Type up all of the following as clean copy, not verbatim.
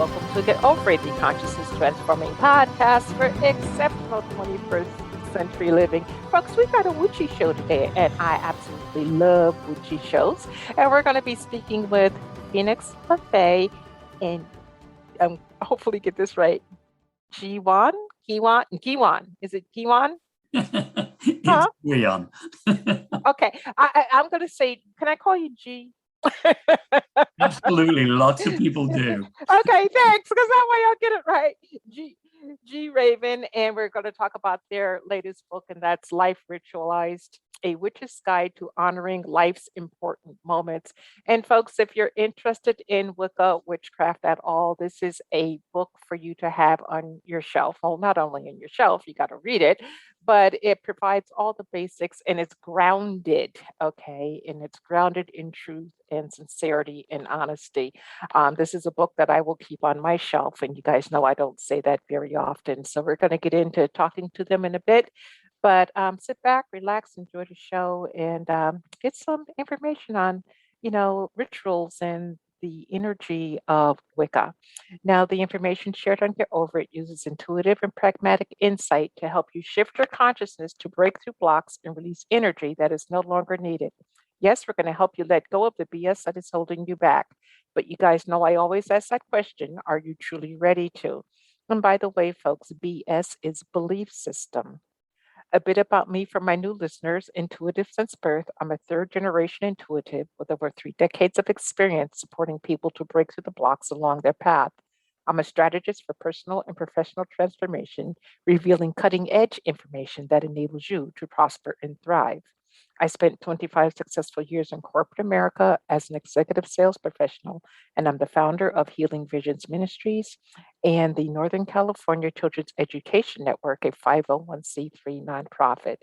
welcome to the Overrated Consciousness Transforming Podcast for exceptional 21st century living. Folks, we've got a witchy show today, and I absolutely love witchy shows. And we're going to be speaking with Phoenix, LeFae, and hopefully get this right, Gwion. Is it Gwion? It's Gwion. Okay, I'm going to say, can I call you G? Absolutely, lots of people do. Okay, thanks, because that way I'll get it right. G Raven, and we're going to talk about their latest book, and that's Life Ritualized, a witch's guide to honoring life's important moments. And folks, if you're interested in Wicca witchcraft at all, this is a book for you to have on your shelf. Well, not only on your shelf, you got to read it, but it provides all the basics, and it's grounded, okay? And it's grounded in truth and sincerity and honesty. This is a book that I will keep on my shelf, and you guys know I don't say that very often. So we're going to get into talking to them in a bit. But sit back, relax, enjoy the show, and get some information on, rituals and the energy of Wicca. Now, the information shared on Get Over It uses intuitive and pragmatic insight to help you shift your consciousness to break through blocks and release energy that is no longer needed. Yes, we're going to help you let go of the BS that is holding you back. But you guys know I always ask that question, are you truly ready to? And by the way, folks, BS is belief system. A bit about me for my new listeners, intuitive since birth. I'm a third generation intuitive with over 3 decades of experience supporting people to break through the blocks along their path. I'm a strategist for personal and professional transformation, revealing cutting edge information that enables you to prosper and thrive. I spent 25 successful years in corporate America as an executive sales professional, and I'm the founder of Healing Visions Ministries and the Northern California Children's Education Network, a 501c3 nonprofit.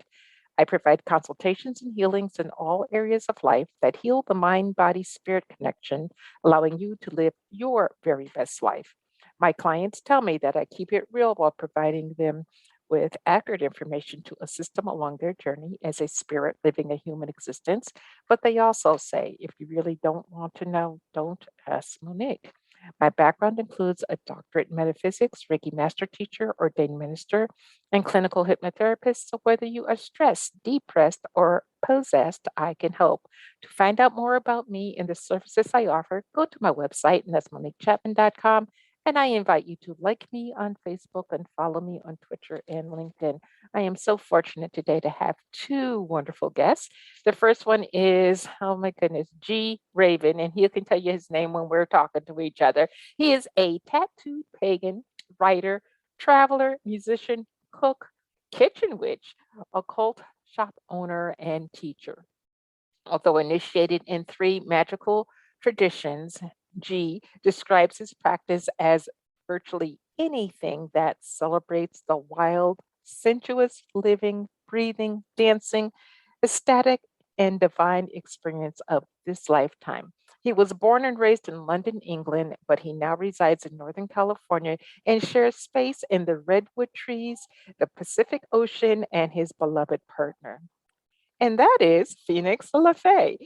I provide consultations and healings in all areas of life that heal the mind, body, spirit connection, allowing you to live your very best life. My clients tell me that I keep it real while providing them with accurate information to assist them along their journey as a spirit living a human existence. But they also say, if you really don't want to know, don't ask Monique. My background includes a doctorate in metaphysics, Reiki master teacher, ordained minister, and clinical hypnotherapist. So whether you are stressed, depressed, or possessed, I can help. To find out more about me and the services I offer, go to my website, and that's MoniqueChapman.com. And I invite you to like me on Facebook and follow me on Twitter and LinkedIn. I am so fortunate today to have 2 wonderful guests. The first one is, oh my goodness, G Raven, and he can tell you his name when we're talking to each other. He is a tattooed pagan, writer, traveler, musician, cook, kitchen witch, occult shop owner, and teacher. Although initiated in 3 magical traditions, G describes his practice as virtually anything that celebrates the wild, sensuous living, breathing, dancing, ecstatic, and divine experience of this lifetime. He was born and raised in London, England, but he now resides in Northern California and shares space in the redwood trees, the Pacific Ocean, and his beloved partner. And that is Phoenix LeFae.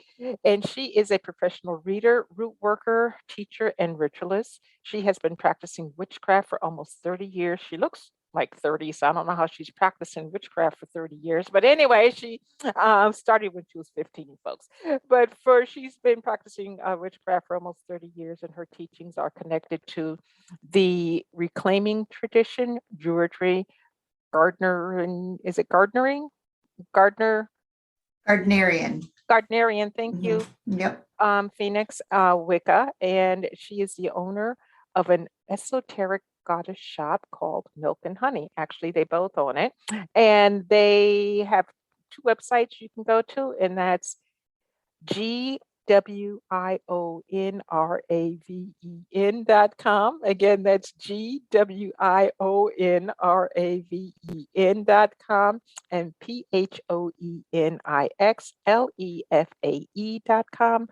And she is a professional reader, root worker, teacher, and ritualist. She has been practicing witchcraft for almost 30 years. She looks like 30, so I don't know how she's practicing witchcraft for 30 years. But anyway, she started when she was 15, folks. But she's been practicing witchcraft for almost 30 years, and her teachings are connected to the reclaiming tradition, Druidry, gardener, is it gardenering? Gardnerian. Thank you. Yep. Phoenix Wicca, and she is the owner of an esoteric goddess shop called Milk and Honey. Actually, they both own it, and they have 2 websites you can go to, and that's GWIONRAVEN.com. Again, that's GWIONRAVEN.com and PHOENIXLEFAE.com.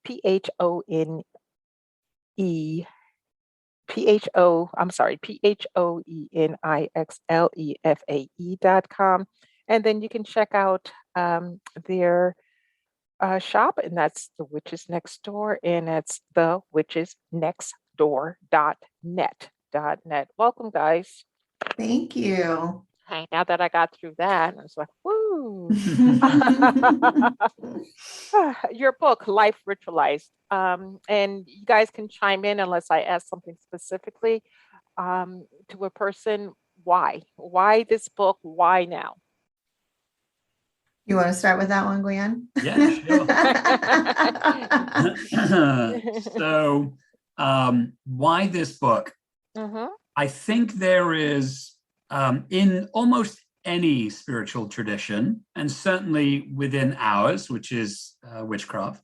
PHOENIXLEFAE.com. And then you can check out their shop, and that's The Witches Next Door, and it's thewitchesnextdoor.com. backdoor.net. Welcome, guys. Thank you. Hey, now that I got through that, I was like, woo. Your book, Life Ritualized. And you guys can chime in unless I ask something specifically to a person. Why? Why this book? Why now? You want to start with that one, Gwion? Yeah, sure. So, why this book? Mm-hmm. I think there is, in almost any spiritual tradition, and certainly within ours, which is witchcraft,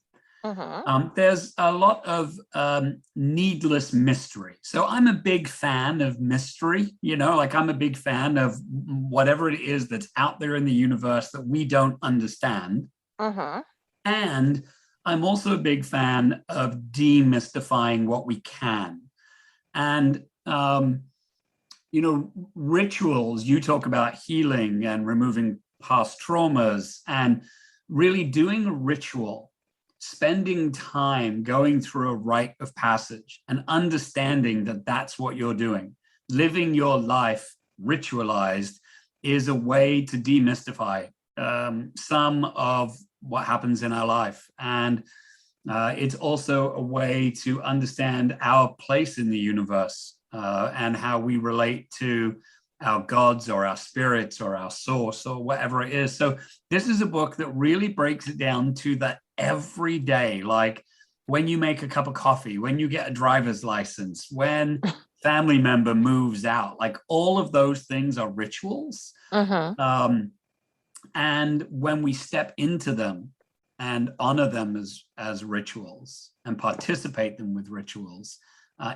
there's a lot of needless mystery. So I'm a big fan of mystery, like I'm a big fan of whatever it is that's out there in the universe that we don't understand. And I'm also a big fan of demystifying what we can. And, rituals, you talk about healing and removing past traumas and really doing a ritual, spending time going through a rite of passage and understanding that that's what you're doing. Living your life ritualized is a way to demystify some of what happens in our life. And it's also a way to understand our place in the universe and how we relate to our gods or our spirits or our source or whatever it is. So this is a book that really breaks it down to the everyday, like when you make a cup of coffee, when you get a driver's license, when family member moves out, like all of those things are rituals. And when we step into them and honor them as rituals and participate them with rituals,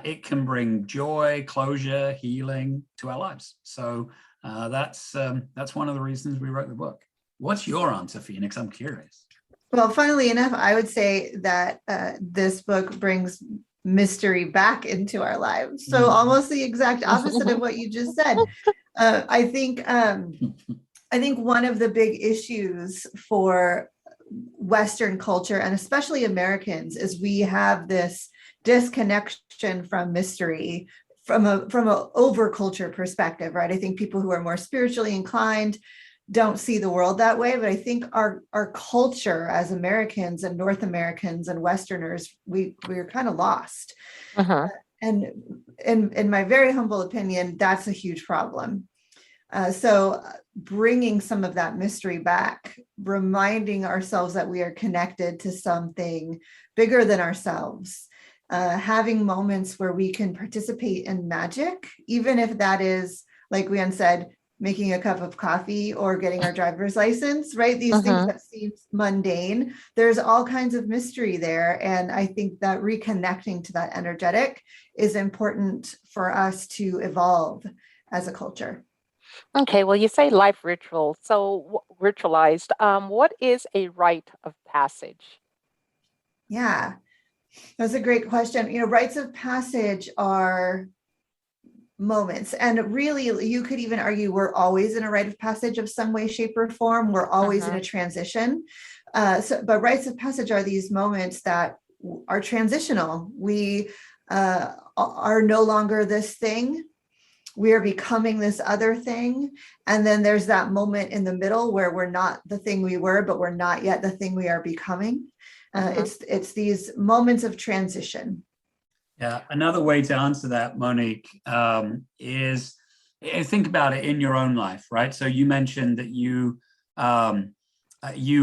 it can bring joy, closure, healing to our lives. So that's one of the reasons we wrote the book. What's your answer, Phoenix? I'm curious. Well, funnily enough, I would say that this book brings mystery back into our lives. So almost the exact opposite of what you just said. I think one of the big issues for Western culture, and especially Americans, is we have this disconnection from mystery from a over culture perspective, right? I think people who are more spiritually inclined don't see the world that way, but I think our culture as Americans and North Americans and Westerners, we're kind of lost. And in my very humble opinion, that's a huge problem. So bringing some of that mystery back, reminding ourselves that we are connected to something bigger than ourselves, having moments where we can participate in magic, even if that is, like Gwion said, making a cup of coffee or getting our driver's license, right? These things that seem mundane, there's all kinds of mystery there. And I think that reconnecting to that energetic is important for us to evolve as a culture. Okay, well, you say life ritual, so ritualized. What is a rite of passage? Yeah, that's a great question. Rites of passage are moments, and really you could even argue we're always in a rite of passage of some way, shape, or form. We're always in a transition. But rites of passage are these moments that are transitional. We are no longer this thing. We are becoming this other thing. And then there's that moment in the middle where we're not the thing we were, but we're not yet the thing we are becoming. It's these moments of transition. Yeah, another way to answer that, Monique, is think about it in your own life, right? So you mentioned that you've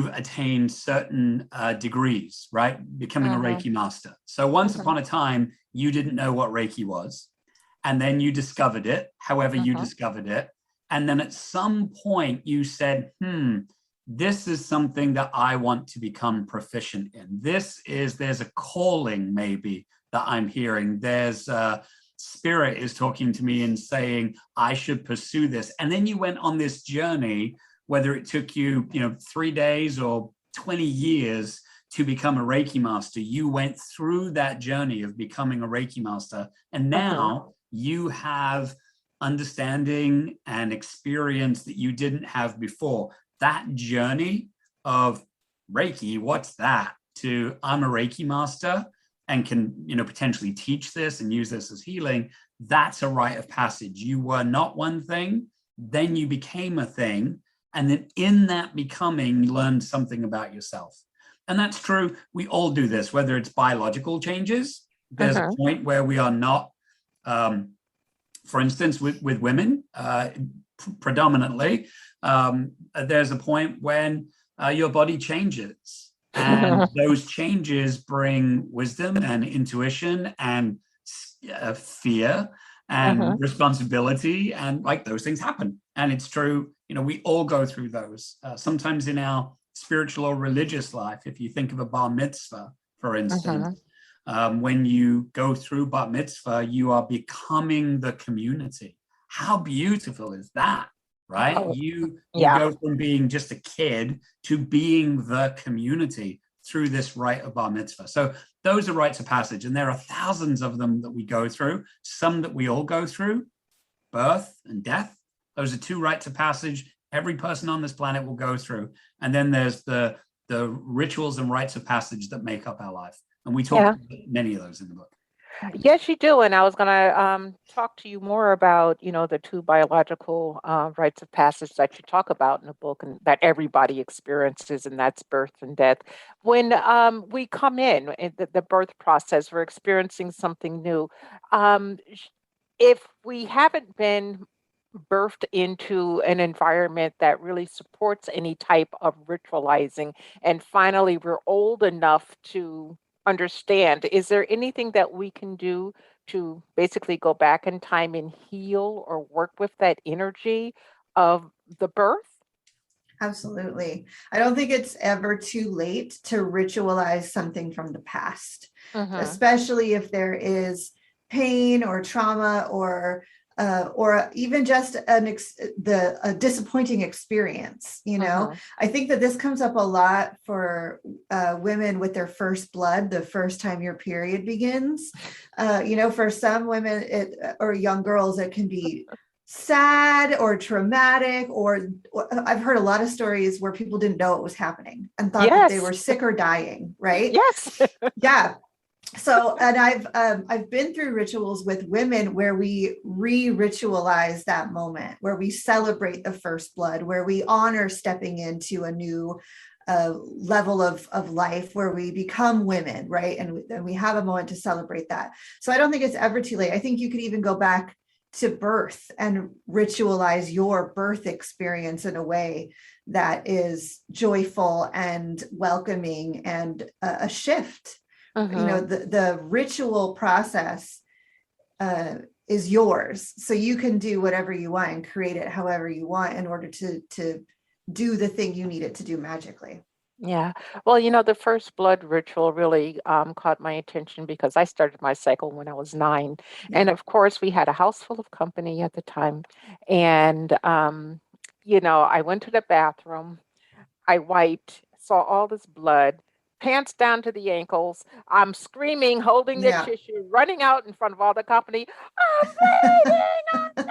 attained certain degrees, right? Becoming a Reiki master. So once upon a time, you didn't know what Reiki was. And then you discovered it, however you discovered it. And then at some point you said, this is something that I want to become proficient in. There's a calling maybe that I'm hearing. There's spirit is talking to me and saying, I should pursue this. And then you went on this journey, whether it took you, 3 days or 20 years to become a Reiki master. You went through that journey of becoming a Reiki master. And now you have understanding and experience that you didn't have before. That journey of Reiki, what's that? To I'm a Reiki master. and can, potentially teach this and use this as healing, that's a rite of passage. You were not one thing, then you became a thing, and then in that becoming, you learned something about yourself. And that's true. We all do this, whether it's biological changes. There's a point where we are not, for instance, with women, predominantly, there's a point when your body changes. And those changes bring wisdom and intuition and fear and responsibility, and like those things happen. And it's true, we all go through those. Sometimes in our spiritual or religious life, if you think of a bar mitzvah, for instance, when you go through bar mitzvah, you are becoming the community. How beautiful is that? Right? Oh, you go from being just a kid to being the community through this rite of bar mitzvah. So those are rites of passage, and there are thousands of them that we go through, some that we all go through, birth and death. Those are 2 rites of passage every person on this planet will go through. And then there's the rituals and rites of passage that make up our life. And we talk about many of those in the book. Yes, you do. And I was going to talk to you more about, the 2 biological rites of passage that you talk about in the book and that everybody experiences, and that's birth and death. When we come in the birth process, we're experiencing something new. If we haven't been birthed into an environment that really supports any type of ritualizing, and finally we're old enough to understand, is there anything that we can do to basically go back in time and heal or work with that energy of the birth? Absolutely. I don't think it's ever too late to ritualize something from the past, especially if there is pain or trauma or even just a disappointing experience. I think that this comes up a lot for women with their first blood, the first time your period begins. For some women or young girls, it can be sad or traumatic, or I've heard a lot of stories where people didn't know it was happening and thought that they were sick or dying, right? Yes. Yeah. So, and I've been through rituals with women where we re-ritualize that moment, where we celebrate the first blood, where we honor stepping into a new level of life, where we become women, right? And we have a moment to celebrate that. So I don't think it's ever too late. I think you could even go back to birth and ritualize your birth experience in a way that is joyful and welcoming and a shift. The ritual process is yours. So you can do whatever you want and create it however you want in order to do the thing you need it to do magically. Yeah. Well, the first blood ritual really caught my attention because I started my cycle when I was 9. Yeah. And of course, we had a house full of company at the time. And, I went to the bathroom, I wiped, saw all this blood, pants down to the ankles. I'm screaming, holding the tissue, running out in front of all the company. I'm bleeding, I'm dying.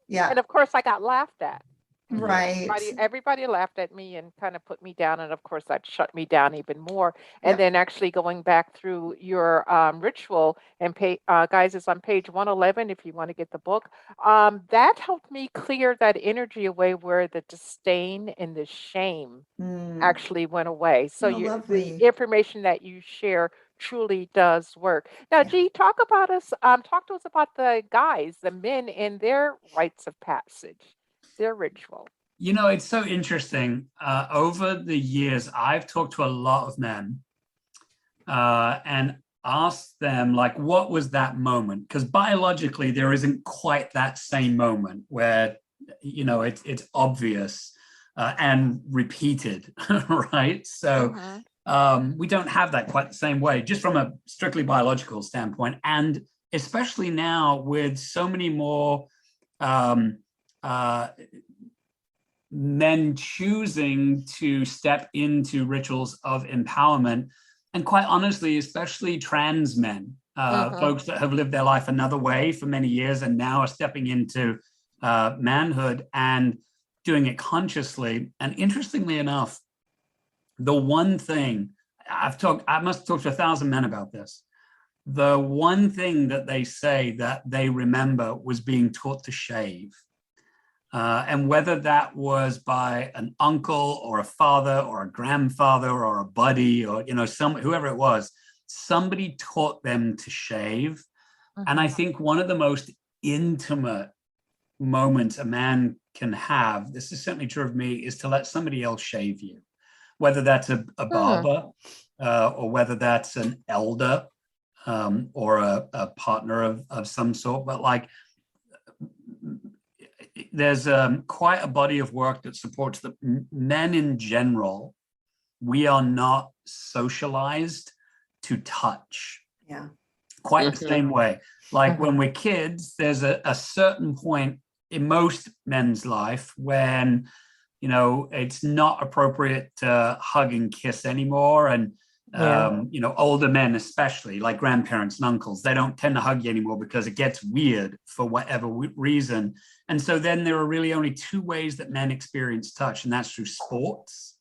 Yeah. And of course, I got laughed at. Right. Everybody laughed at me and kind of put me down. And of course, that shut me down even more. And then actually going back through your ritual, and guys, it's on page 111 if you want to get the book. That helped me clear that energy away where the disdain and the shame actually went away. So the information that you share truly does work. Now, G, talk to us about the guys, the men, and their rites of passage. Their ritual. It's so interesting. Over the years, I've talked to a lot of men and asked them, what was that moment? Because biologically, there isn't quite that same moment where, it's obvious and repeated, right? So we don't have that quite the same way, just from a strictly biological standpoint. And especially now with so many more men choosing to step into rituals of empowerment, and quite honestly, especially trans men, folks that have lived their life another way for many years and now are stepping into manhood and doing it consciously. And interestingly enough, the one thing I must talk to 1,000 men about this. the one thing that they say that they remember was being taught to shave. And whether that was by an uncle or a father or a grandfather or a buddy or, whoever it was, somebody taught them to shave. And I think one of the most intimate moments a man can have, this is certainly true of me, is to let somebody else shave you, whether that's a barber or whether that's an elder or a partner of some sort. But like, there's quite a body of work that supports that men in general, we are not socialized to touch. Yeah. Quite the same way. Like when we're kids, there's a certain point in most men's life when, it's not appropriate to hug and kiss anymore. And, older men, especially like grandparents and uncles, they don't tend to hug you anymore because it gets weird for whatever reason. And so then there are really only two ways that men experience touch, and that's through sports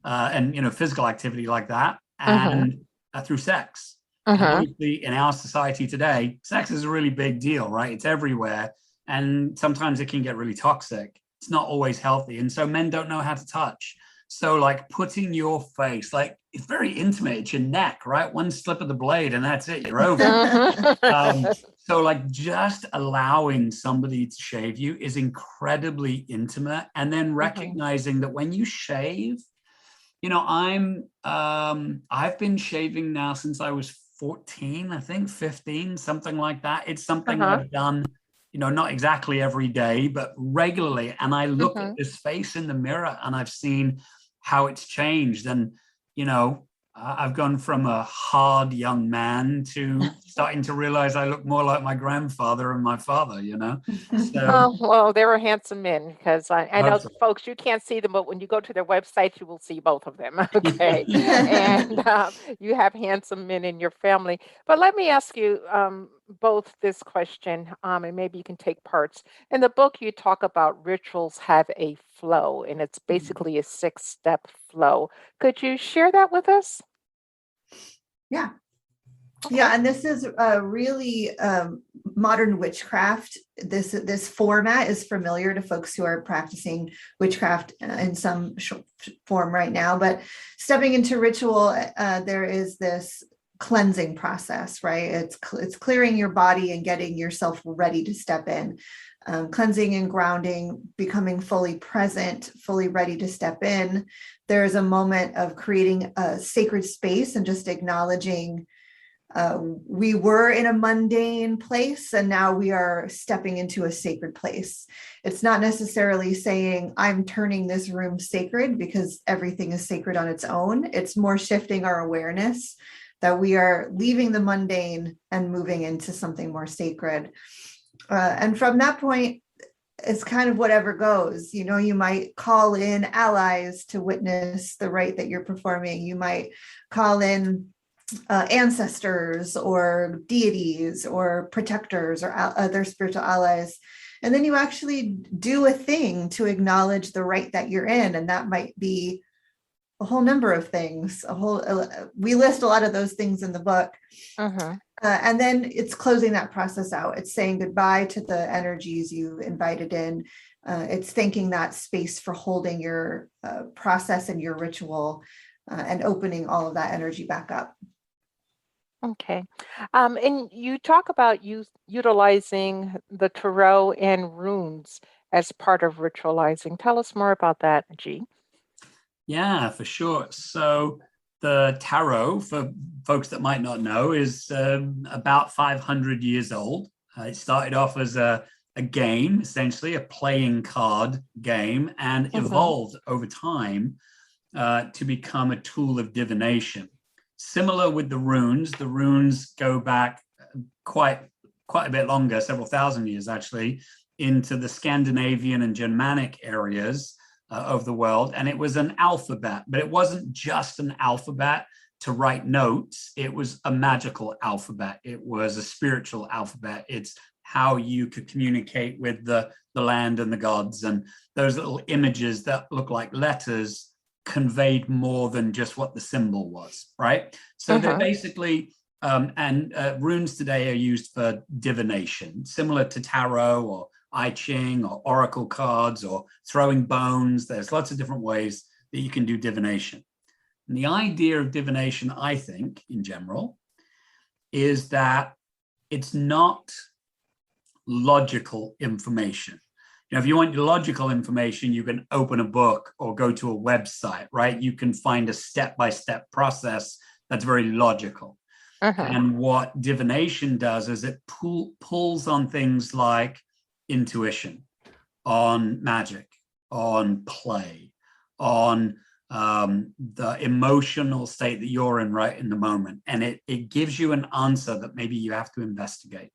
and, physical activity like that, and through sex. And obviously in our society today, sex is a really big deal, right? It's everywhere. And sometimes it can get really toxic. It's not always healthy. And so men don't know how to touch. So like putting your face, like it's very intimate, it's your neck, right? One slip of the blade and that's it, you're over. So like just allowing somebody to shave you is incredibly intimate. And then recognizing that when you shave, I've been shaving now since I was 14, I think 15, something like that. It's something I've done, not exactly every day, but regularly. And I look at this face in the mirror and I've seen how it's changed. And, I've gone from a hard young man to starting to realize I look more like my grandfather and my father, So, well, they were handsome men, because I know, folks, you can't see them, but when you go to their website, you will see both of them. Okay. And you have handsome men in your family. But let me ask you both this question, and maybe you can take parts. In the book, you talk about rituals have a flow, and it's basically a 6-step flow. Could you share that with us? Yeah. Yeah, and this is really modern witchcraft. This format is familiar to folks who are practicing witchcraft in some form right now. But stepping into ritual, there is this cleansing process, right? It's clearing your body and getting yourself ready to step in. Cleansing and grounding, becoming fully present, fully ready to step in. There's a moment of creating a sacred space and just acknowledging we were in a mundane place and now we are stepping into a sacred place. It's not necessarily saying I'm turning this room sacred because everything is sacred on its own. It's more shifting our awareness that we are leaving the mundane and moving into something more sacred. And from that point, it's kind of whatever goes. You might call in allies to witness the rite that you're performing. You might call in ancestors or deities or protectors or other spiritual allies. And then you actually do a thing to acknowledge the rite that you're in. And that might be a whole number of things. We list a lot of those things in the book. And then it's closing that process out. It's saying goodbye to the energies you invited in. It's thanking that space for holding your process and your ritual and opening all of that energy back up. Okay. And you talk about utilizing the tarot and runes as part of ritualizing. Tell us more about that, G. Yeah, for sure. So the tarot, for folks that might not know, is about 500 years old. It started off as a game, essentially a playing card game, and evolved over time to become a tool of divination. Similar with the runes go back quite a bit longer, several thousand years actually, into the Scandinavian and Germanic areas of the world. And it was an alphabet, but it wasn't just an alphabet to write notes. It was a magical alphabet. It was a spiritual alphabet. It's how you could communicate with the land and the gods. And those little images that look like letters conveyed more than just what the symbol was, right? So they're basically Runes today are used for divination, similar to tarot or I Ching or oracle cards or throwing bones. There's lots of different ways that you can do divination. And the idea of divination, I think, in general, is that it's not logical information. You know, if you want logical information, you can open a book or go to a website, right? You can find a step-by-step process that's very logical. And what divination does is it pulls on things like intuition, on magic, on play, on the emotional state that you're in right in the moment. And it gives you an answer that maybe you have to investigate.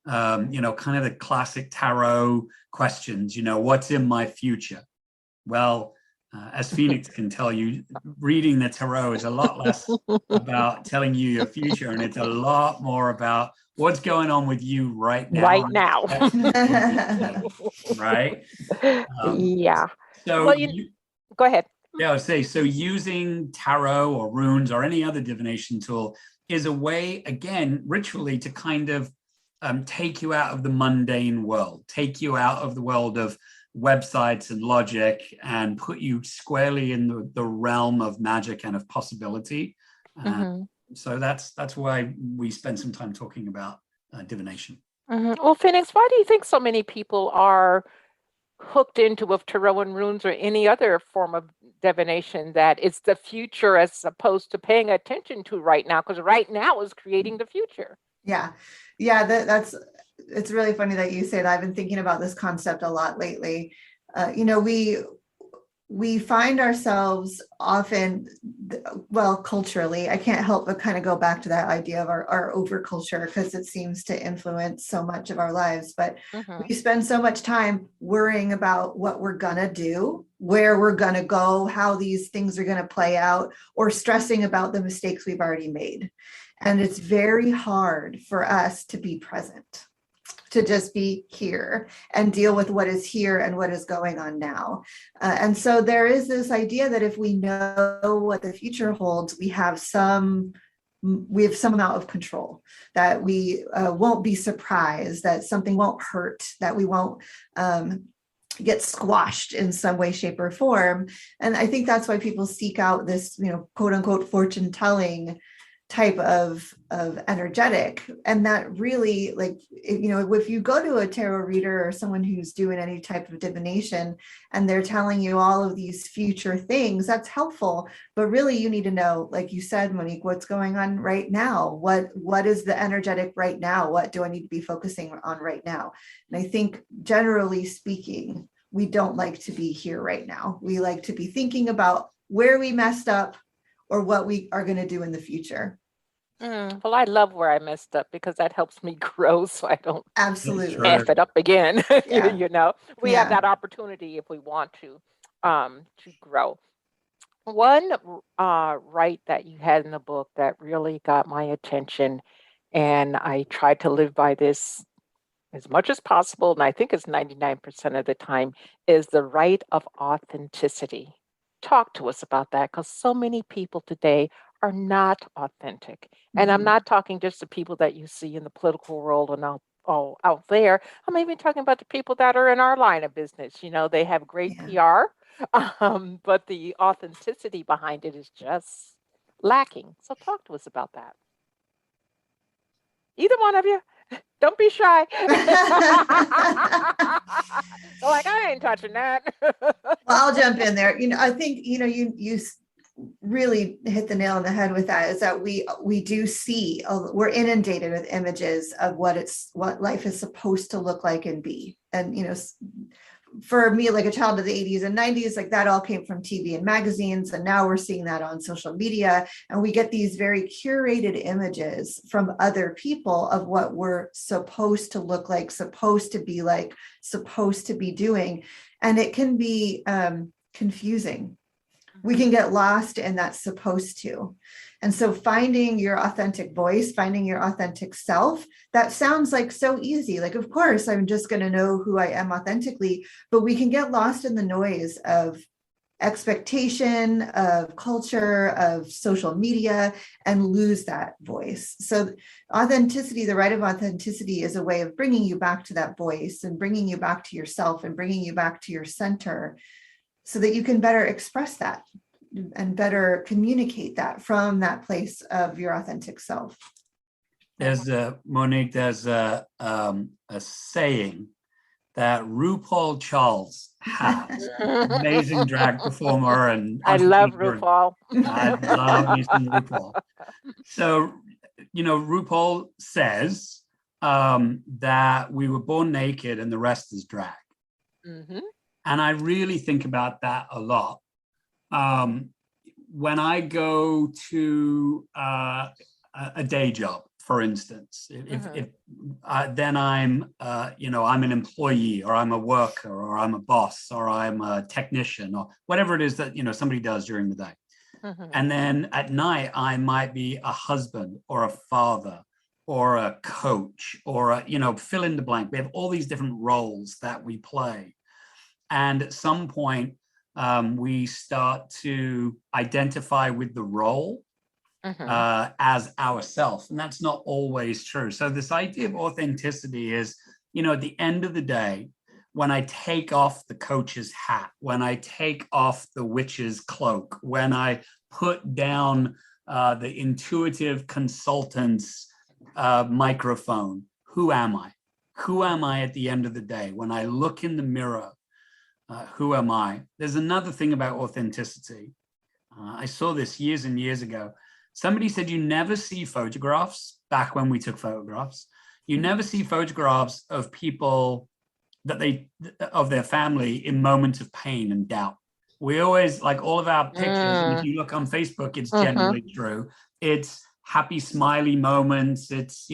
You know, kind of the classic tarot questions, you know, what's in my future? Well, as Phoenix can tell you, reading the tarot is a lot less about telling you your future, and it's a lot more about what's going on with you right now. Right now. Right? Yeah. So Well, go ahead. Yeah, I would say, so using tarot or runes or any other divination tool is a way, again, ritually to kind of take you out of the mundane world, take you out of the world of websites and logic and put you squarely in the realm of magic and of possibility. So that's why we spend some time talking about divination. Well, Phoenix, why do you think so many people are hooked into with tarot and runes or any other form of divination, that it's the future as opposed to paying attention to right now? Because right now is creating the future. Yeah. It's really funny that you say that. I've been thinking about this concept a lot lately. You know, we find ourselves often, well, culturally, I can't help but kind of go back to that idea of our overculture, because it seems to influence so much of our lives. But we spend so much time worrying about what we're going to do, where we're going to go, how these things are going to play out, or stressing about the mistakes we've already made. And it's very hard for us to be present, to just be here and deal with what is here and what is going on now. And so there is this idea that if we know what the future holds, we have some amount of control, that we won't be surprised, that something won't hurt, that we won't get squashed in some way, shape, or form. And I think that's why people seek out this, you know, quote unquote, fortune telling type of energetic. And that really, like, you know, if you go to a tarot reader or someone who's doing any type of divination and they're telling you all of these future things, that's helpful. But really you need to know, like you said, Monique, what's going on right now? What is the energetic right now? What do I need to be focusing on right now? And I think generally speaking, we don't like to be here right now. We like to be thinking about where we messed up or what we are going to do in the future. Well, I love where I messed up, because that helps me grow, so I don't Absolutely F it up again. Yeah. You know, we have Yeah. that opportunity if we want to grow. One rite that you had in the book that really got my attention, and I tried to live by this as much as possible, and I think it's 99% of the time, is the rite of authenticity. Talk to us about that, because so many people today are not authentic. And I'm not talking just the people that you see in the political world and out there. I'm even talking about the people that are in our line of business. You know, they have great PR, but the authenticity behind it is just lacking. So talk to us about that. Either one of you. Don't be shy. So like, I ain't touching that. Well, I'll jump in there. You know, I think, you know, you really hit the nail on the head with that, is that we do see, we're inundated with images of what life is supposed to look like and be. And, you know, for me, like a child of the 80s and 90s, like that all came from TV and magazines. And now we're seeing that on social media. And we get these very curated images from other people of what we're supposed to look like, supposed to be like, supposed to be doing. And it can be confusing. We can get lost in that supposed to. And so finding your authentic voice, finding your authentic self, that sounds like so easy. Like, of course, I'm just going to know who I am authentically, but we can get lost in the noise of expectation of culture, of social media, and lose that voice. So authenticity, the rite of authenticity, is a way of bringing you back to that voice and bringing you back to yourself and bringing you back to your center so that you can better express that and better communicate that from that place of your authentic self. There's Monique, there's a saying that RuPaul Charles has, amazing drag performer and I love entrepreneur. RuPaul. I love me some RuPaul. So, RuPaul says that we were born naked and the rest is drag. Mm-hmm. And I really think about that a lot. When I go to a day job, for instance, then I'm, I'm an employee, or I'm a worker, or I'm a boss, or I'm a technician, or whatever it is that, somebody does during the day. Mm-hmm. And then at night, I might be a husband or a father or a coach or, fill in the blank. We have all these different roles that we play. And at some point, we start to identify with the role as ourselves. And that's not always true. So this idea of authenticity is, at the end of the day, when I take off the coach's hat, when I take off the witch's cloak, when I put down the intuitive consultant's microphone, who am I? Who am I at the end of the day? When I look in the mirror, who am I? There's another thing about authenticity. I saw this years and years ago. Somebody said you never see photographs, back when we took photographs, you never see photographs of people of their family in moments of pain and doubt. We always, like all of our pictures, and if you look on Facebook, it's generally true. It's happy, smiley moments. It's,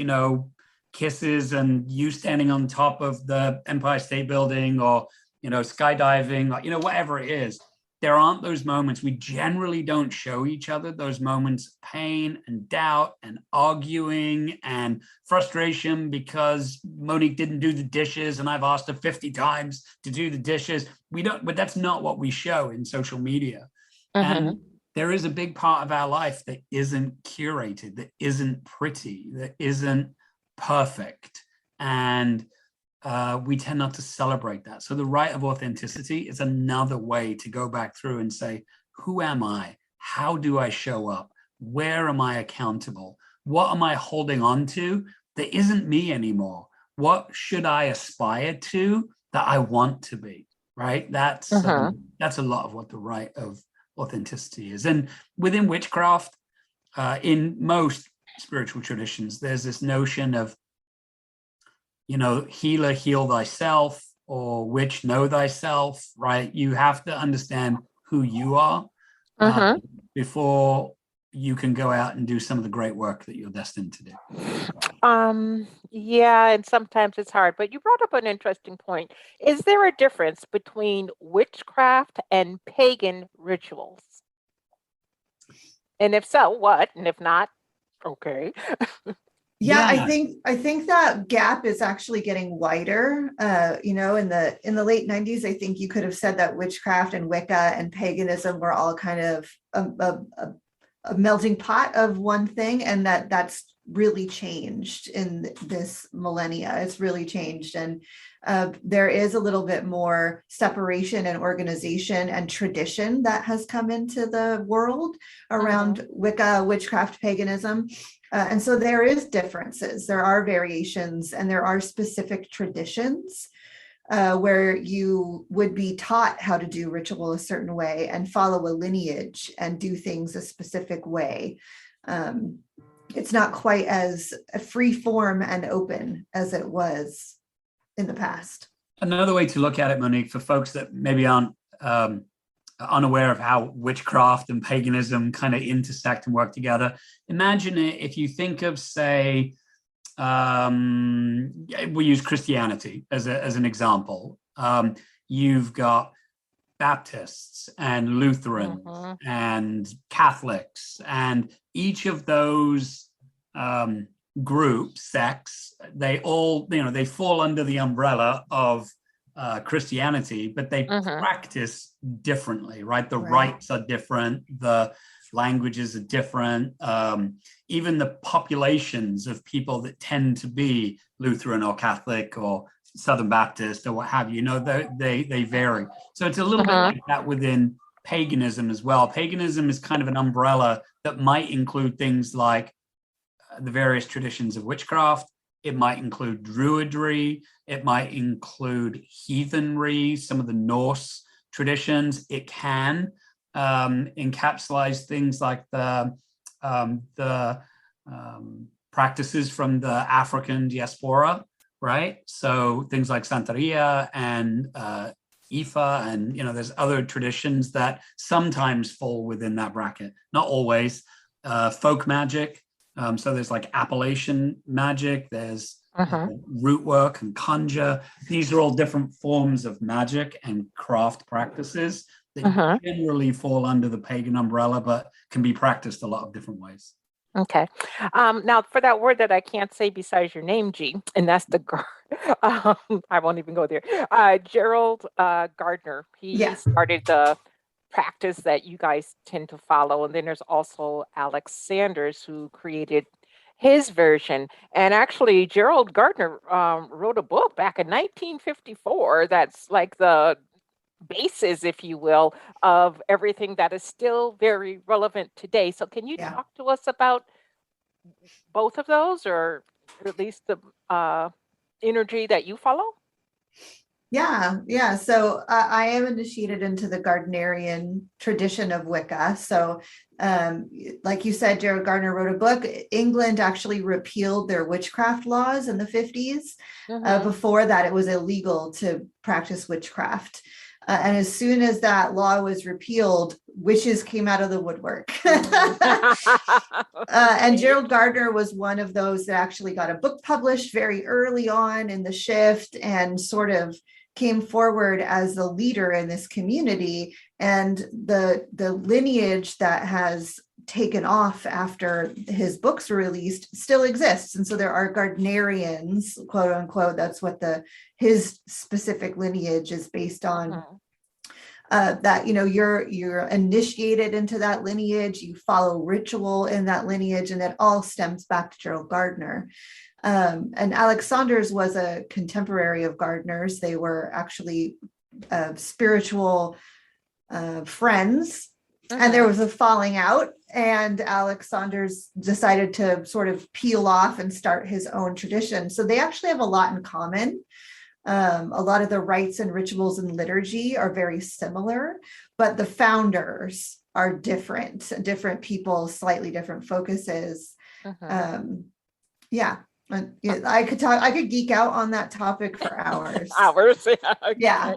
kisses and you standing on top of the Empire State Building, or, skydiving, or, whatever it is. There aren't those moments. We generally don't show each other those moments of pain and doubt and arguing and frustration because Monique didn't do the dishes and I've asked her 50 times to do the dishes. But that's not what we show in social media. And there is a big part of our life that isn't curated, that isn't pretty, that isn't perfect. And we tend not to celebrate that. So the rite of authenticity is another way to go back through and say, who am I? How do I show up? Where am I accountable? What am I holding on to that isn't me anymore? What should I aspire to that I want to be, right? That's a lot of what the rite of authenticity is. And within witchcraft, in most spiritual traditions, there's this notion of, healer, heal thyself, or witch, know thyself, right? You have to understand who you are before you can go out and do some of the great work that you're destined to do. Yeah, and sometimes it's hard, but you brought up an interesting point. Is there a difference between witchcraft and pagan rituals? And if so, what? And if not, okay. Yeah, I think that gap is actually getting wider. In the late 90s, I think you could have said that witchcraft and Wicca and paganism were all kind of a melting pot of one thing, and that's really changed in this millennia. It's really changed, and there is a little bit more separation and organization and tradition that has come into the world around Wicca, witchcraft, paganism. And so there is differences, there are variations, and there are specific traditions where you would be taught how to do ritual a certain way and follow a lineage and do things a specific way. It's not quite as free form and open as it was in the past. Another way to look at it, Monique, for folks that maybe aren't unaware of how witchcraft and paganism kind of intersect and work together. Imagine it if you think of, say, we use Christianity as an example. You've got Baptists and Lutherans and Catholics, and each of those groups, sects, they all, they fall under the umbrella of Christianity, but they practice differently, right? The Right. rites are different, the languages are different, even the populations of people that tend to be Lutheran or Catholic or Southern Baptist or what have you, they vary. So it's a little bit like that within paganism as well. Paganism is kind of an umbrella that might include things like the various traditions of witchcraft. It might include druidry. It might include heathenry, some of the Norse traditions. It can encapsulate things like the practices from the African diaspora, right? So things like Santeria and Ifa, and there's other traditions that sometimes fall within that bracket, not always. Folk magic. So there's like Appalachian magic, there's root work and conjure. These are all different forms of magic and craft practices that generally fall under the pagan umbrella, but can be practiced a lot of different ways. Okay. Now, for that word that I can't say besides your name, G, and that's the I won't even go there. Gerald Gardner, he started the practice that you guys tend to follow. And then there's also Alex Sanders, who created his version. And actually, Gerald Gardner wrote a book back in 1954 that's like the basis, if you will, of everything that is still very relevant today. So can you talk to us about both of those, or at least the energy that you follow? Yeah. So I am initiated into the Gardnerian tradition of Wicca. So like you said, Gerald Gardner wrote a book. England actually repealed their witchcraft laws in the 50s. Before that, it was illegal to practice witchcraft. And as soon as that law was repealed, witches came out of the woodwork. And Gerald Gardner was one of those that actually got a book published very early on in the shift and sort of came forward as the leader in this community. And the lineage that has taken off after his books were released still exists. And so there are Gardnerians, quote unquote. That's what his specific lineage is based on. That you're initiated into that lineage, you follow ritual in that lineage, and that all stems back to Gerald Gardner. And Alex Saunders was a contemporary of Gardner's. They were actually spiritual friends, and there was a falling out, and Alex Saunders decided to sort of peel off and start his own tradition. So they actually have a lot in common. A lot of the rites and rituals and liturgy are very similar, but the founders are different people, slightly different focuses. I could geek out on that topic for hours. Yeah.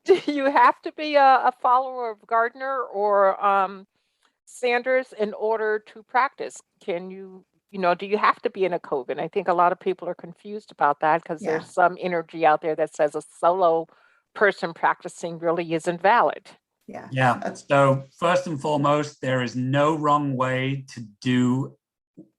Do you have to be a follower of Gardner or Sanders in order to practice? Can you, do you have to be in a coven? I think a lot of people are confused about that because there's some energy out there that says a solo person practicing really isn't valid. Yeah. So first and foremost, there is no wrong way to do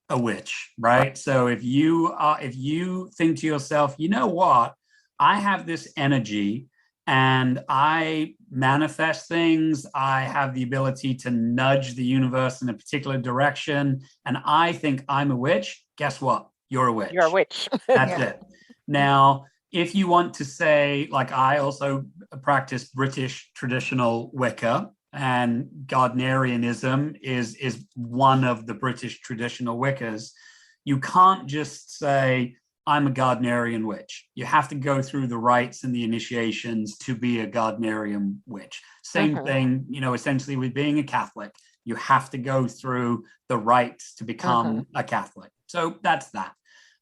a witch, right? So if you think to yourself, you know what, I have this energy and I manifest things, I have the ability to nudge the universe in a particular direction, and I think I'm a witch, guess what? You're a witch. You're a witch. That's it. Now, if you want to say, like I also practice British traditional Wicca, and Gardnerianism is one of the British traditional Wiccas, you can't just say, I'm a Gardnerian witch. You have to go through the rites and the initiations to be a Gardnerian witch. Same thing, essentially with being a Catholic. You have to go through the rites to become a Catholic. So that's that.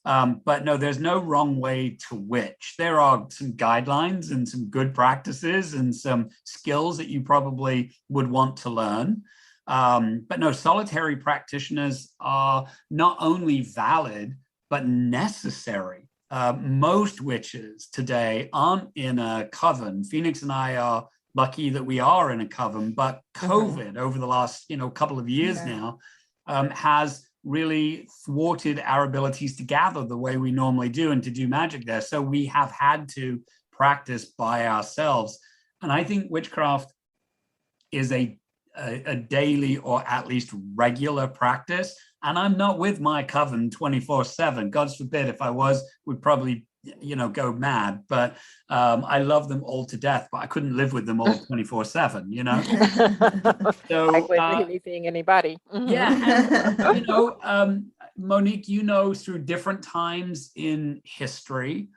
But no, there's no wrong way to witch. There are some guidelines and some good practices and some skills that you probably would want to learn. But no, solitary practitioners are not only valid, but necessary. Most witches today aren't in a coven. Phoenix and I are lucky that we are in a coven, but COVID over the last couple of years now has really thwarted our abilities to gather the way we normally do and to do magic there. So we have had to practice by ourselves. And I think witchcraft is a daily or at least regular practice. And I'm not with my coven 24/7. God forbid, if I was, we'd probably, go mad. But I love them all to death, but I couldn't live with them all 24/7, So Like with anything, anybody. yeah, and Monique, through different times in history,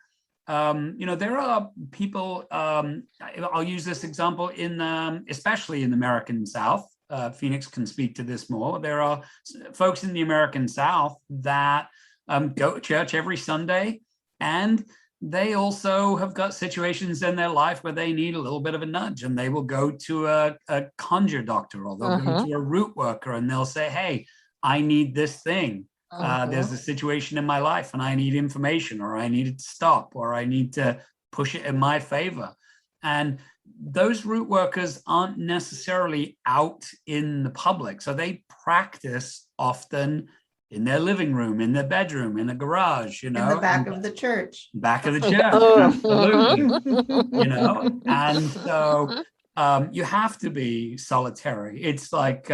there are people, I'll use this example especially in the American South. Phoenix can speak to this more. There are folks in the American South that go to church every Sunday, and they also have got situations in their life where they need a little bit of a nudge, and they will go to a conjure doctor, or they'll go to a root worker, and they'll say, hey, I need this thing. There's a situation in my life and I need information, or I need it to stop, or I need to push it in my favor. And those root workers aren't necessarily out in the public. So they practice often in their living room, in their bedroom, in a garage, in the back of the church. Back of the church, absolutely. And so you have to be solitary. It's like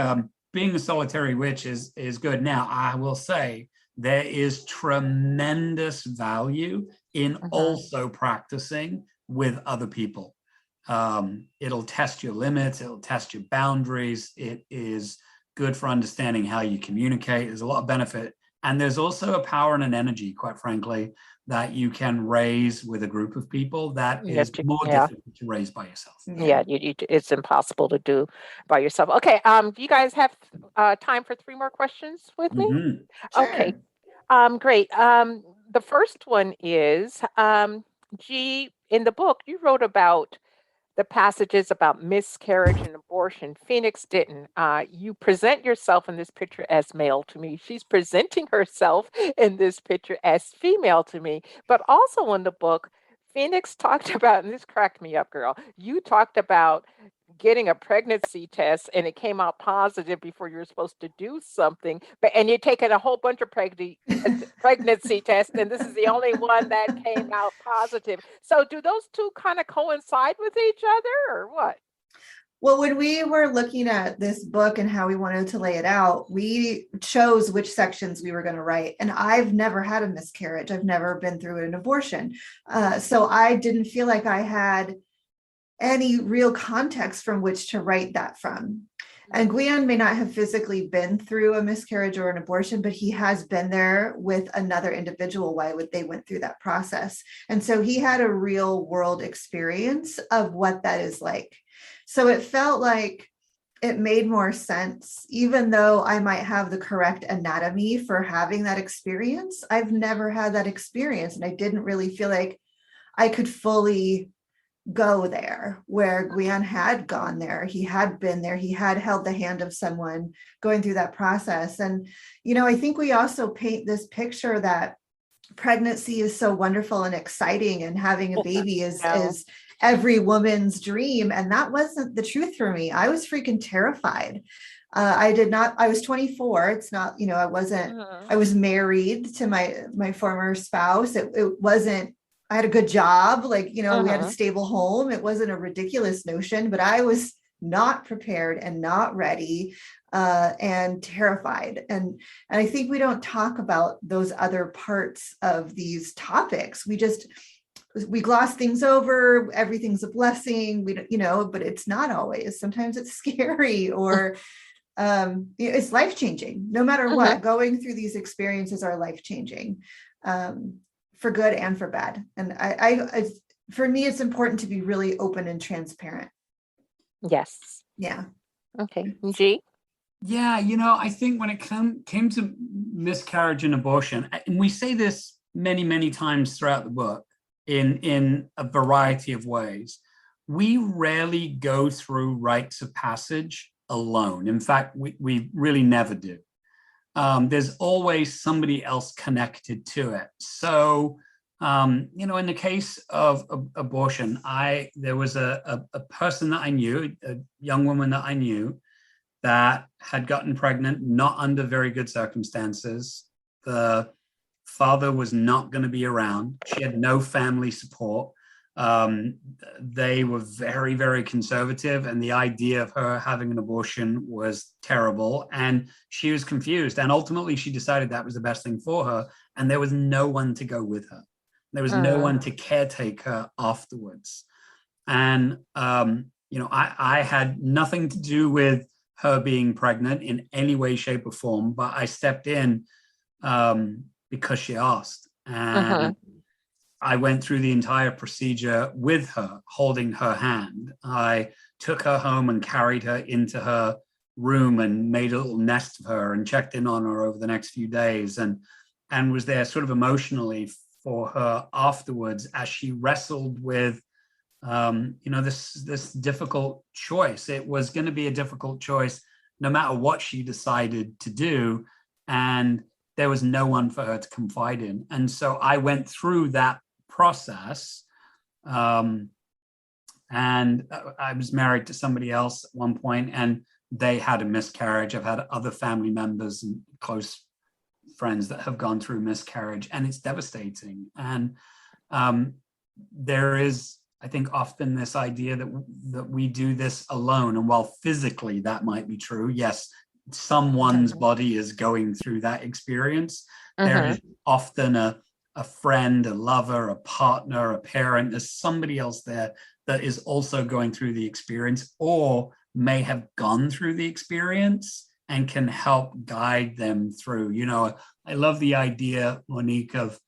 being a solitary witch is good. Now, I will say there is tremendous value in also practicing with other people. It'll test your limits. It'll test your boundaries. It is good for understanding how you communicate. There's a lot of benefit. And there's also a power and an energy, quite frankly, that you can raise with a group of people that is more difficult to raise by yourself. Yeah, it's impossible to do by yourself. Okay, do you guys have time for 3 more questions with me? Sure. Okay, great. The first one is, G, in the book, you wrote about the passages about miscarriage and abortion. Phoenix didn't. You present yourself in this picture as male to me. She's presenting herself in this picture as female to me. But also in the book, Phoenix talked about, and this cracked me up, girl. You talked about getting a pregnancy test and it came out positive before you were supposed to do something, and you're taking a whole bunch of pregnancy tests, and this is the only one that came out positive. So do those two kind of coincide with each other, or what? Well, when we were looking at this book and how we wanted to lay it out, we chose which sections we were going to write. And I've never had a miscarriage. I've never been through an abortion. So I didn't feel like I had any real context from which to write that from. And Gwion may not have physically been through a miscarriage or an abortion, but he has been there with another individual while they went through that process. And so he had a real world experience of what that is like. So it felt like it made more sense, even though I might have the correct anatomy for having that experience. I've never had that experience, and I didn't really feel like I could fully go there where Gwion had gone there. He had been there. He had held the hand of someone going through that process. And, I think we also paint this picture that pregnancy is so wonderful and exciting, and having a baby is every woman's dream. And that wasn't the truth for me. I was freaking terrified. I was 24. It's not, I was married to my former spouse. It wasn't, I had a good job, we had a stable home. It wasn't a ridiculous notion, but I was not prepared and not ready and terrified. And I think we don't talk about those other parts of these topics. We gloss things over. Everything's a blessing, but it's not always. Sometimes it's scary, or it's life-changing. No matter what, going through these experiences are life-changing. For good and for bad. And I for me, it's important to be really open and transparent. Yes. Yeah. Okay. G? Yeah, I think when it came to miscarriage and abortion, and we say this many, many times throughout the book in a variety of ways, we rarely go through rites of passage alone. In fact, we really never do. There's always somebody else connected to it. So, in the case of abortion, there was a person that I knew, a young woman that I knew, that had gotten pregnant, not under very good circumstances. The father was not going to be around. She had no family support. They were very, very conservative, and the idea of her having an abortion was terrible. And she was confused. And ultimately, she decided that was the best thing for her. And there was no one to go with her. There was no one to caretake her afterwards. And, I had nothing to do with her being pregnant in any way, shape, or form, but I stepped in because she asked. And I went through the entire procedure with her, holding her hand. I took her home and carried her into her room and made a little nest of her and checked in on her over the next few days, and was there sort of emotionally for her afterwards as she wrestled with this difficult choice. It was going to be a difficult choice no matter what she decided to do, and there was no one for her to confide in. And so I went through that process, and I was married to somebody else at one point, and they had a miscarriage. I've had other family members and close friends that have gone through miscarriage, and it's devastating. And there is, I think, often this idea that we do this alone. And while physically that might be true, yes, someone's body is going through that experience, there is often a friend, a lover, a partner, a parent. There's somebody else there that is also going through the experience, or may have gone through the experience and can help guide them through. I love the idea, Monique, of,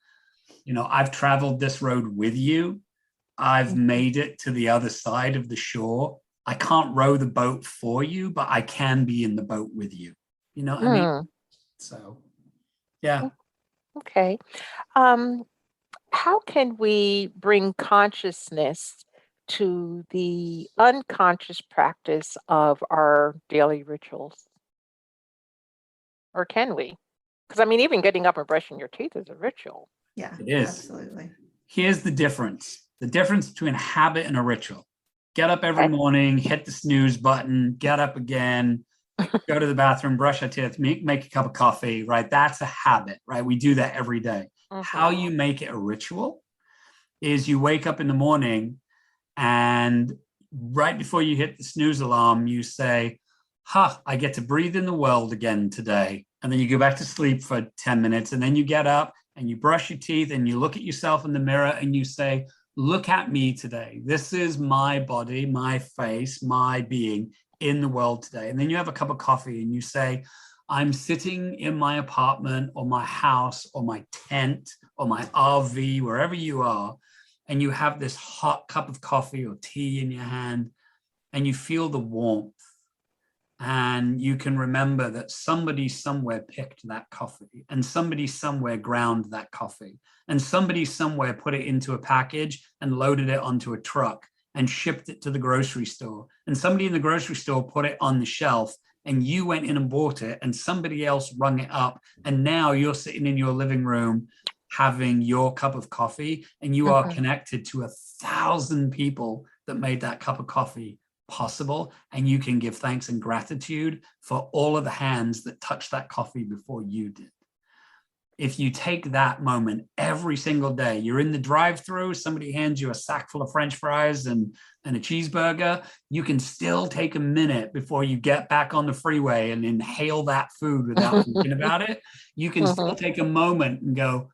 I've traveled this road with you. I've made it to the other side of the shore. I can't row the boat for you, but I can be in the boat with you. You know what I mean? So, yeah. Okay. How can we bring consciousness to the unconscious practice of our daily rituals? Or can we? Because even getting up and brushing your teeth is a ritual. Yeah, it is. Absolutely. Here's the difference. The difference between a habit and a ritual. Get up every morning, hit the snooze button, get up again, go to the bathroom, brush our teeth, make a cup of coffee, right? That's a habit, right? We do that every day. How you make it a ritual is you wake up in the morning, and right before you hit the snooze alarm, you say, I get to breathe in the world again today. And then you go back to sleep for 10 minutes, and then you get up and you brush your teeth and you look at yourself in the mirror and you say, look at me today. This is my body, my face, my being in the world today. And then you have a cup of coffee and you say, I'm sitting in my apartment or my house or my tent or my RV, wherever you are, and you have this hot cup of coffee or tea in your hand, and you feel the warmth. And you can remember that somebody somewhere picked that coffee, and somebody somewhere ground that coffee, and somebody somewhere put it into a package and loaded it onto a truck and shipped it to the grocery store. And somebody in the grocery store put it on the shelf, and you went in and bought it, and somebody else rung it up. And now you're sitting in your living room having your cup of coffee, and you are connected to 1,000 people that made that cup of coffee possible. And you can give thanks and gratitude for all of the hands that touched that coffee before you did. If you take that moment every single day, you're in the drive-through, somebody hands you a sack full of French fries and a cheeseburger, you can still take a minute before you get back on the freeway and inhale that food without thinking about it. You can still take a moment and go,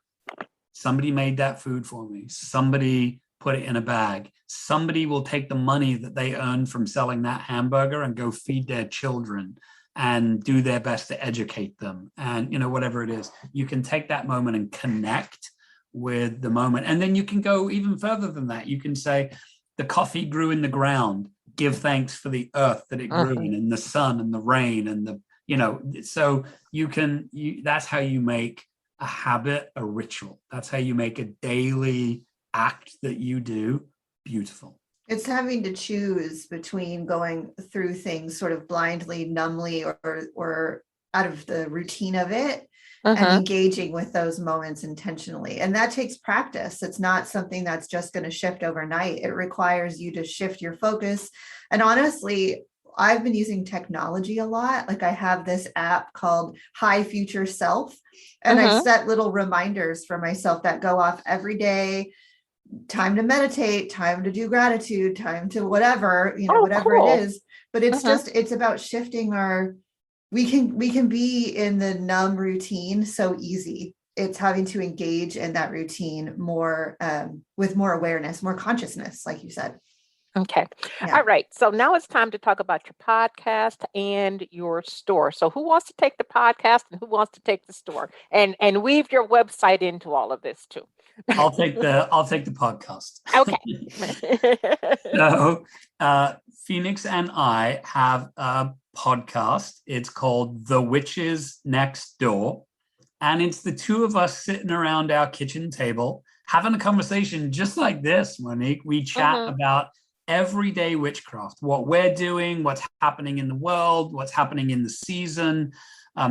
somebody made that food for me. Somebody put it in a bag. Somebody will take the money that they earned from selling that hamburger and go feed their children and do their best to educate them. And, whatever it is, you can take that moment and connect with the moment. And then you can go even further than that. You can say, the coffee grew in the ground. Give thanks for the earth that it grew in, and the sun and the rain and so that's how you make a habit a ritual. That's how you make a daily act that you do beautiful. It's having to choose between going through things sort of blindly, numbly, or out of the routine of it, and engaging with those moments intentionally. And that takes practice. It's not something that's just going to shift overnight. It requires you to shift your focus. And honestly, I've been using technology a lot. Like I have this app called High Future Self, and I set little reminders for myself that go off every day. time to meditate, time to do gratitude, time to whatever, Oh, whatever cool. it is. But it's Mhm. it's about shifting we can be in the numb routine so easy. It's having to engage in that routine more, with more awareness, more consciousness, like you said. Okay. Yeah. All right. So now it's time to talk about your podcast and your store. So who wants to take the podcast and who wants to take the store? And weave your website into all of this too. I'll take the podcast. Okay. So Phoenix and I have a podcast. It's called The Witches Next Door. And it's the two of us sitting around our kitchen table having a conversation just like this, Monique. We chat Mhm. about everyday witchcraft, what we're doing, what's happening in the world, what's happening in the season,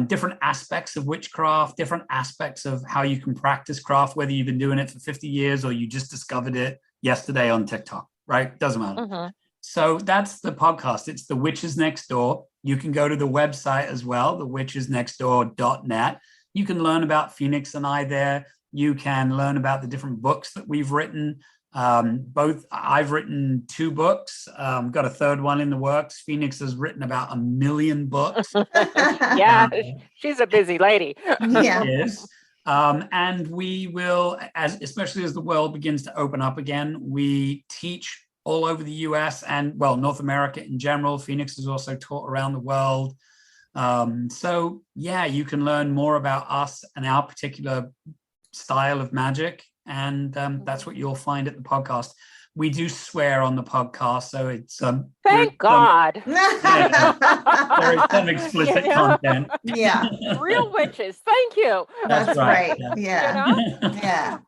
different aspects of witchcraft, different aspects of how you can practice craft, whether you've been doing it for 50 years or you just discovered it yesterday on TikTok, right? Doesn't matter. Mhm. So that's the podcast. It's The Witches Next Door. You can go to the website as well, thewitchesnextdoor.net. You can learn about Phoenix and I there. You can learn about the different books that we've written. I've written 2 books, got a third one in the works. Phoenix has written about 1 million books. Yeah, she's a busy lady. Yeah. Is. And we will, especially as the world begins to open up again, we teach all over the US and, well, North America in general. Phoenix is also taught around the world. So yeah, you can learn more about us and our particular style of magic. And that's what you'll find at the podcast. We do swear on the podcast, so it's Thank God. there is some explicit content. Yeah, Real witches. Thank you. that's right. Yeah. Yeah. Yeah.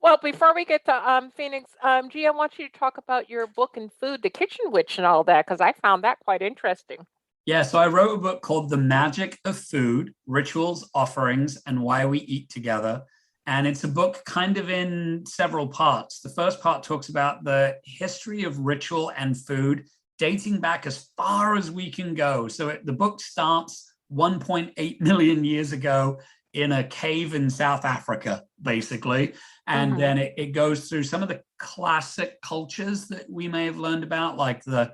Well, before we get to Phoenix, G, I want you to talk about your book and food, The Kitchen Witch and all that, because I found that quite interesting. Yeah, so I wrote a book called The Magic of Food, Rituals, Offerings, and Why We Eat Together. And it's a book kind of in several parts. The first part talks about the history of ritual and food, dating back as far as we can go. So the book starts 1.8 million years ago in a cave in South Africa, basically. And then it goes through some of the classic cultures that we may have learned about, like the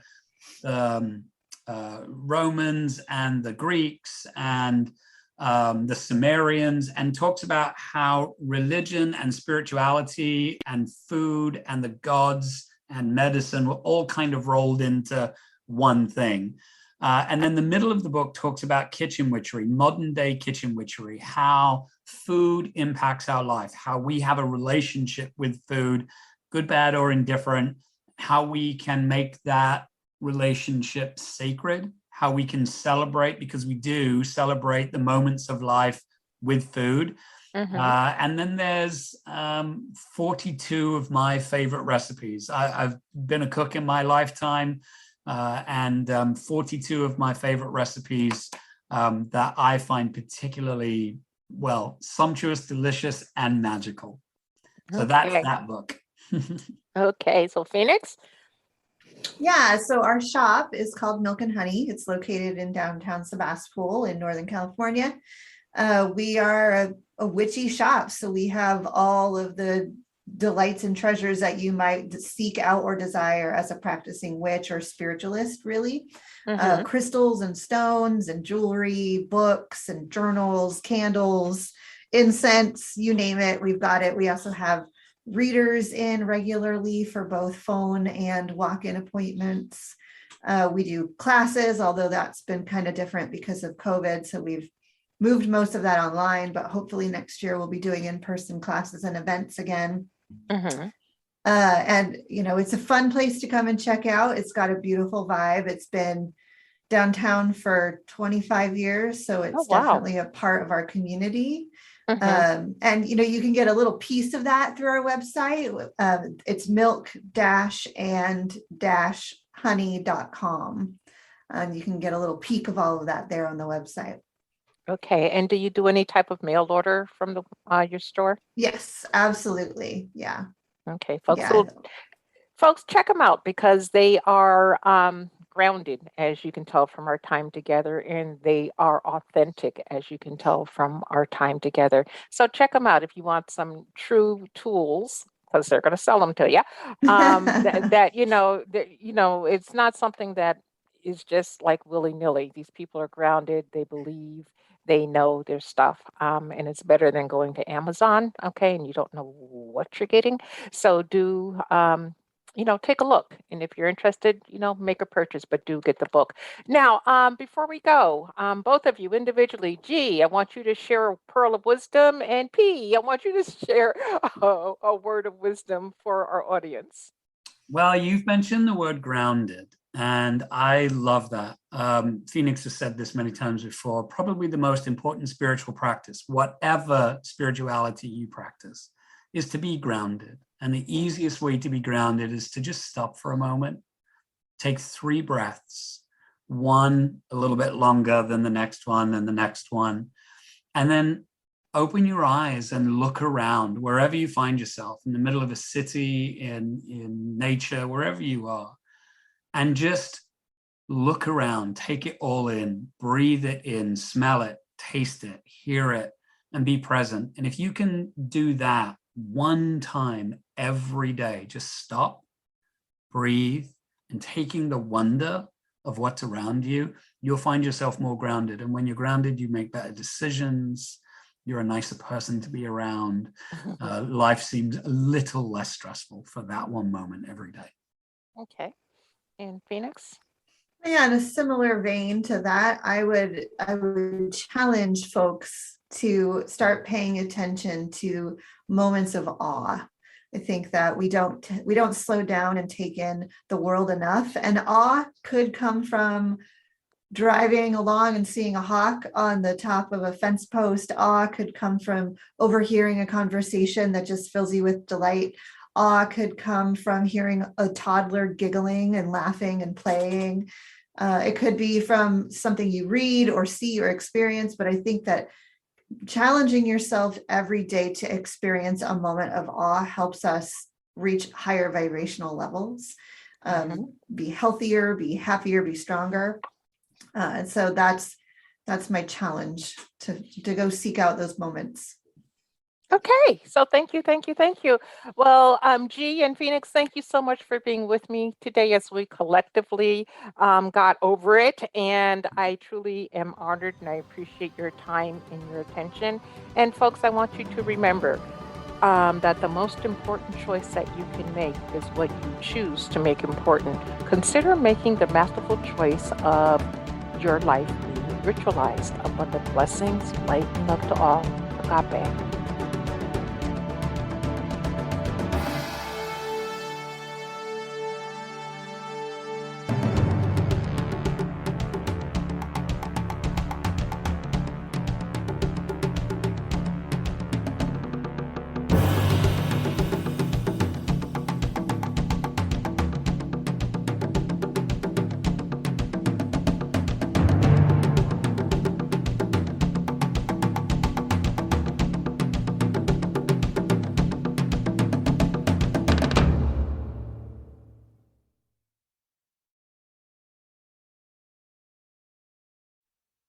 Romans and the Greeks and the Sumerians, and talks about how religion and spirituality and food and the gods and medicine were all kind of rolled into one thing. And then the middle of the book talks about kitchen witchery, modern day kitchen witchery, how food impacts our life, how we have a relationship with food, good, bad, or indifferent, how we can make that relationship sacred, how we can celebrate, because we do celebrate the moments of life with food. And then there's 42 of my favorite recipes. I've been a cook in my lifetime, and 42 of my favorite recipes that I find particularly, well, sumptuous, delicious, and magical. So that's that book. Okay, so Phoenix? Yeah, so our shop is called Milk and Honey. It's located in downtown Sebastopol in Northern California. We are a witchy shop, so we have all of the delights and treasures that you might seek out or desire as a practicing witch or spiritualist, really. Crystals and stones and jewelry, books and journals, candles, incense, you name it, we've got it. We also have readers in regularly for both phone and walk-in appointments. We do classes, although that's been kind of different because of COVID. So we've moved most of that online, but hopefully next year we'll be doing in-person classes and events again. And, it's a fun place to come and check out. It's got a beautiful vibe. It's been downtown for 25 years. So it's definitely a part of our community. And, you can get a little piece of that through our website. It's milk-and-honey.com. And you can get a little peek of all of that there on the website. Okay. And do you do any type of mail order from your store? Yes, absolutely. Yeah. Okay, folks. Yeah. Folks, check them out because they are grounded, as you can tell from our time together, and they are authentic, as you can tell from our time together. So check them out if you want some true tools because they're going to sell them to you. It's not something that is just like willy-nilly. These people are grounded, they believe, they know their stuff, and it's better than going to Amazon, okay, and you don't know what you're getting. So take a look, and if you're interested, make a purchase, but do get the book. Now, before we go, both of you individually, G, I want you to share a pearl of wisdom, and P, I want you to share a word of wisdom for our audience. Well, you've mentioned the word grounded, and I love that. Phoenix has said this many times before, probably the most important spiritual practice, whatever spirituality you practice, is to be grounded. And the easiest way to be grounded is to just stop for a moment, take 3 breaths, one a little bit longer than the next one and the next one, and then open your eyes and look around wherever you find yourself, in the middle of a city, in nature, wherever you are, and just look around, take it all in, breathe it in, smell it, taste it, hear it, and be present. And if you can do that one time every day, just stop, breathe, and taking the wonder of what's around you, you'll find yourself more grounded. And when you're grounded, you make better decisions. You're a nicer person to be around. Life seems a little less stressful for that one moment every day. Okay. And Phoenix? Yeah, in a similar vein to that, I would challenge folks to start paying attention to moments of awe. I think that we don't slow down and take in the world enough, and awe could come from driving along and seeing a hawk on the top of a fence post. Awe could come from overhearing a conversation that just fills you with delight. Awe could come from hearing a toddler giggling and laughing and playing. It could be from something you read or see or experience, but I think that challenging yourself every day to experience a moment of awe helps us reach higher vibrational levels, be healthier, be happier, be stronger. And so that's my challenge, to go seek out those moments. Okay, so thank you. Well, G and Phoenix, thank you so much for being with me today as we collectively got over it. And I truly am honored, and I appreciate your time and your attention. And folks, I want you to remember that the most important choice that you can make is what you choose to make important. Consider making the masterful choice of your life being ritualized. Abundant blessings, light and love to all. Agape.